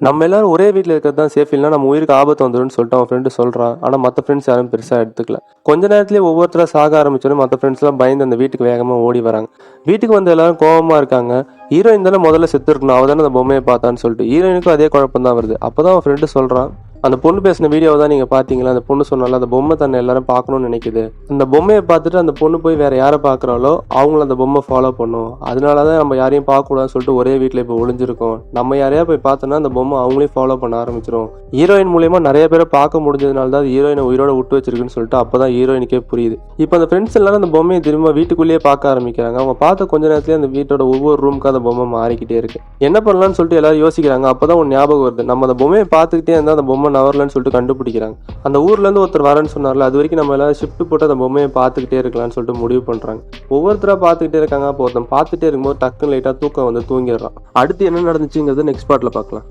நம்ம எல்லாரும் ஒரே வீட்டில் இருக்கிறது தான் சேஃப், இல்லைனா நம்ம உயிருக்கு ஆபத்து வந்துடும் சொல்லிட்டு அவன் ஃப்ரெண்டு சொல்கிறான். ஆனால் மற்ற ஃப்ரெண்ட்ஸ் யாரும் பெருசாக எடுத்துக்கல. கொஞ்ச நேரத்துலேயே ஒவ்வொருத்தராக சாக ஆரம்பிச்சோன்னு மற்ற ஃப்ரெண்ட்ஸ்லாம் பயந்து அந்த வீட்டுக்கு வேகமாக ஓடி வராங்க. வீட்டுக்கு வந்து எல்லாரும் கோவமாக இருக்காங்க. ஹீரோயின் தானே முதல்ல செத்து இருக்கணும், அவள் தானே அந்த பொம்மையை பார்த்தான்னு சொல்லிட்டு ஹீரோயினுக்கும் அதே குழப்பம் தான் வருது. அப்போ தான் அவன் ஃப்ரெண்டு சொல்கிறான், அந்த பொண்ணு பேசின வீடியோவை தான் நீங்கள் பார்த்தீங்களா, அந்த பொண்ணு சொன்னால அந்த பொம்மை தன்னை எல்லாரும் பார்க்கணும்னு நினைக்குது. அந்த பொம்மையை பார்த்துட்டு அந்த பொண்ணு போய் வேற யாரை பார்க்குறாலோ அவங்கள அந்த பொம்மை ஃபாலோ பண்ணும். அதனால தான் நம்ம யாரையும் பார்க்கக்கூடாதுன்னு சொல்லிட்டு ஒரே வீட்டில் இப்போ ஒளிஞ்சிருக்கோம். நம்ம யாரையா போய் பார்த்தோன்னா அந்த பொம்மை அவங்களையும் ஃபாலோ பண்ண ஆரம்பிச்சிடும். ஹீரோயின் மூலியமா நிறைய பேரை பார்க்க முடிஞ்சதுனால தான் ஹீரோயினை உயிரோட விட்டு வச்சிருக்குன்னு சொல்லிட்டு அப்போ தான் ஹீரோயினுக்கே புரியுது. இப்போ அந்த ஃப்ரெண்ட்ஸ் எல்லாரும் அந்த பொம்மையை திரும்ப வீட்டுக்குள்ளேயே பார்க்க ஆரம்பிக்கிறாங்க. அவங்க பார்த்த கொஞ்ச நேரத்துலேயே அந்த வீட்டோட ஒவ்வொரு ரூமுக்கு அந்த பொம்மை மாறிக்கிட்டே இருக்கு. என்ன பண்ணலாம்னு சொல்லிட்டு எல்லாரும் யோசிக்கிறாங்க. அப்போதான் ஒரு ஞாபகம் வருது, நம்ம அந்த பொம்மையை பார்த்துக்கிட்டே இருந்தால் அந்த பொம்மை நவரலன்னு சொல்லிட்டு கண்டுபிடிக்கிறாங்க. அந்த ஊர்ல இருந்து ஒருத்தர் வரேன்னு சொன்னார்ல, அது வரைக்கும் நம்ம எல்லாரும் ஷிஃப்ட் போட்டு அந்த பொம்மையை பார்த்துக்கிட்டே இருக்கலாம்னு சொல்லிட்டு முடிவு பண்றாங்க. ஒவ்வொருத்தரா பார்த்துக்கிட்டே இருக்காங்க. அப்போ ஒருத்தன் பார்த்துட்டே இருக்கும்போது டக்குன்னு லைட்டா தூக்கம் வந்து தூங்கிடுறான். அடுத்து என்ன நடந்துச்சுங்கிறது நெக்ஸ்ட் பார்ட்ல பார்க்கலாம்.